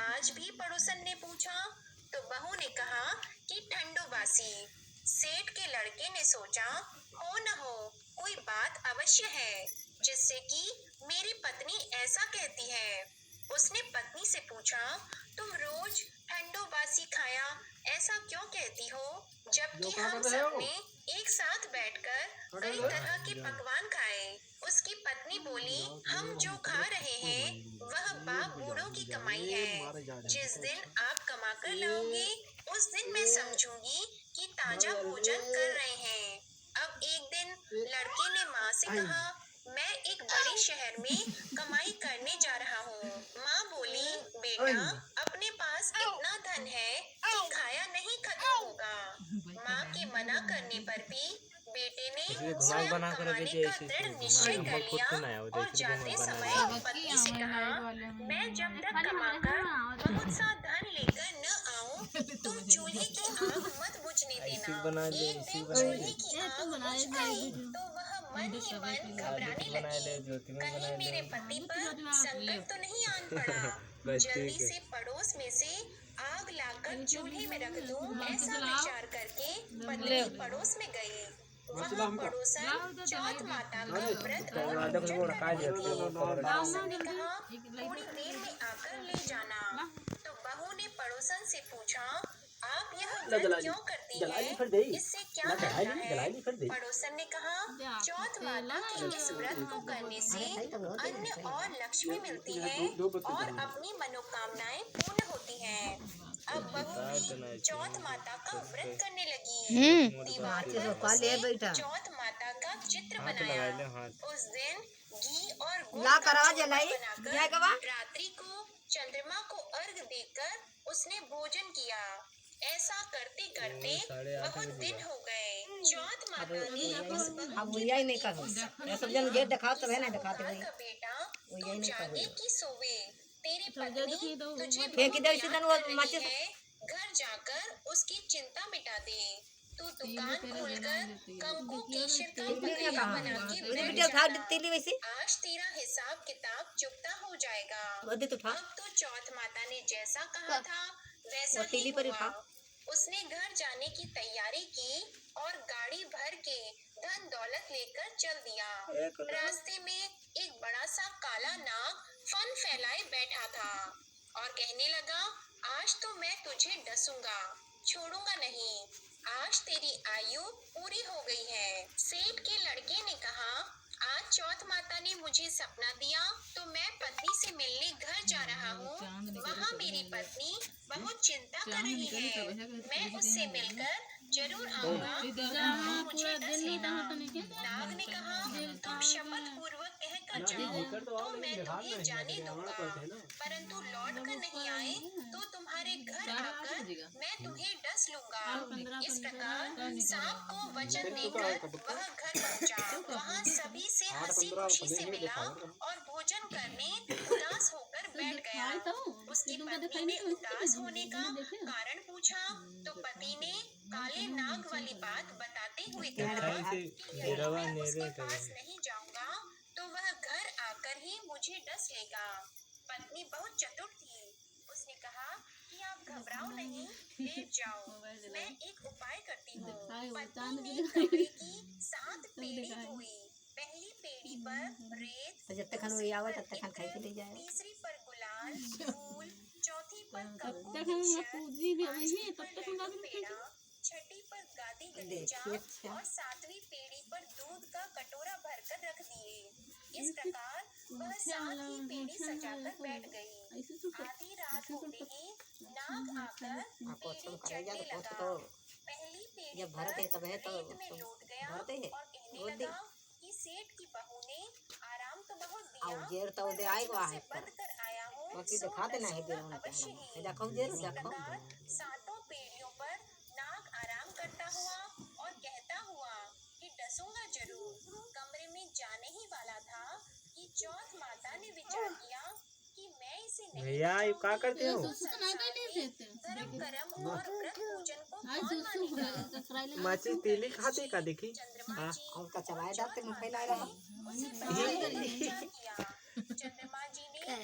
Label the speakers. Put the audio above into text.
Speaker 1: आज भी पड़ोसन ने पूछा तो बहू ने कहा कि ठंडोबासी। सेठ के लड़के ने सोचा हो न हो कोई बात अवश्य है जिससे कि मेरी पत्नी ऐसा कहती है। उसने पत्नी से पूछा तुम रोज ठंडोबासी खाया ऐसा क्यों कहती हो जबकि हम सबने एक साथ बैठकर कई तरह के पकवान खाए। उसकी पत्नी बोली हम जो खा रहे हैं वह बाप बूढ़ों की कमाई है। जिस दिन आप कमा कर लाओगे उस दिन मैं समझूंगी कि ताजा भोजन कर रहे हैं। अब एक दिन लड़के ने माँ से कहा मैं एक बड़े शहर में कमाई करने जा रहा हूँ। माँ बोली बेटा अपने पास इतना धन है कि खाया नहीं खत्म होगा। माँ के मना करने पर भी बेटे ने स्वयं कमाने का दृढ़ निश्चय कर लिया और जाते समय पत्नी से कहा मैं जब तक कमाकर बहुत सा धन लेकर न आऊं तुम चूल्हे की आग मत बुझने देना। एक दिन चूल्हे की आग बुझ गई तो वह मन ही मन घबराने लगी कहीं मेरे पति पर संकट तो नहीं आन पड़ा। जल्दी से पड़ोस में से आग लाकर चूल्हे में रख दूं ऐसा विचार करके पत्नी पड़ोस में गई। वहाँ पड़ोसन चौथ माता का व्रत और पूजन कर रही थी। पड़ोसन ने कहा थोड़ी देर में आकर ले जाना। तो बहू ने पड़ोसन से पूछा आप यह व्रत क्यों करती है इससे क्या मिलता है। पड़ोसन ने कहा चौथ माता के इस व्रत को करने से अन्न और लक्ष्मी मिलती है और अपनी मनोकामनाएं पूर्ण होती हैं। अब बहू भी चौथ माता का व्रत करने लगी। दीवार पर उसने चौथ माता का चित्र बनाया। उस दिन घी और गुड़ का चूरमा बनाकर रात्रि को चंद्रमा को अर्घ देकर उसने भोजन किया। ऐसा करते करते बहुत दिन हो गए। चौथ माता ने उस का बेटा तू जागे कि सोवे तेरी पत्नी तुझे बहुत है घर जाकर उसकी चिंता मिटा दे। तू दुकान खोलकर कंकु केशर का पकैया बना के बैठ जाना। आज तेरा हिसाब किताब चुकता हो जाएगा। अब तो चौथ माता ने जैसा कहा था वैसा ही हुआ। उसने घर जाने की तैयारी की और गाड़ी भर के धन दौलत लेकर चल दिया। रास्ते में एक बड़ा सा काला नाग फन फैलाए बैठा था और कहने लगा आज तो मैं तुझे डसूंगा छोड़ूंगा नहीं। आज तेरी आयु पूरी हो गई है। सेठ के लड़के ने कहा आज चौथ माता ने मुझे सपना दिया तो मैं पत्नी से मिलने घर जा रहा हूँ। वहाँ मेरी पत्नी बहुत चिंता कर रही है। मैं उससे मिलकर जरूर आऊंगा। मुझे डस लेना। नाग ने कहा तुम शपथ पूर्वक कहकर जाओ तो मैं तुम्हें जाने दूंगा परंतु लौट कर नहीं आए तो तुम्हारे घर आकर मैं तुम्हें डस लूंगा। इस प्रकार सांप को वचन देकर वह घर पहुंचा। वहाँ सभी से हंसी खुशी से मिला और भोजन करने उदास होकर बैठ गया। उसकी पत्नी ने उदास होने का कारण पूछा तो पति ने काले नाग वाली बात बताते हुए कहा कि यदि मैं उसके पास नहीं जाऊंगा तो वह घर आकर ही मुझे डस लेगा। पत्नी बहुत चतुर थी। उसने कहा कि आप घबराओ नहीं लेट जाओ मैं एक उपाय करती हूँ। पत्नी ने कमरे की 7 पेड़ी धोई। पहली पेड़ी पर रेत, दूसरी पर इत्र, तीसरी पर गुलाल फूल, चौथी पर कंकु केशर, पांचवी पर लड्डू पेड़ा, छठी पर गादी गलीचा और 7वीं पेड़ी पर दूध का कटोरा भरकर रख दिए। इस प्रकार वह 7 ही पेड़ी सजाकर बैठ गई। आधी रात होते ही नाग आकर पेड़ी चढ़ने लगा। पहली पेड़ी पर रेत में लौट गया और कहने लगा कि सेठ की बहू ने आराम तो बहुत दिया पर से बंद कर आया हूँ सो डसूंगा अवश्य ही। इसी प्रकार 7 पेड़ियों पर नाग आराम करता हुआ और कहता हुआ कि डसूंगा जरूर कमरे में जाने ही वाला था कि चौथ माता ने विचार किया कि मैं इसे नहीं
Speaker 2: भैया ये क्या करते हो?
Speaker 1: धर्म कर्म और व्रत पूजन को कौन मानेगा।
Speaker 2: माची तेली खाते का देखी
Speaker 1: चंद्रमा जी
Speaker 3: उनका चलाए जाते मुंह फैला रहा
Speaker 1: उसे बचाने का विचार किया। चंद्रमा जी ने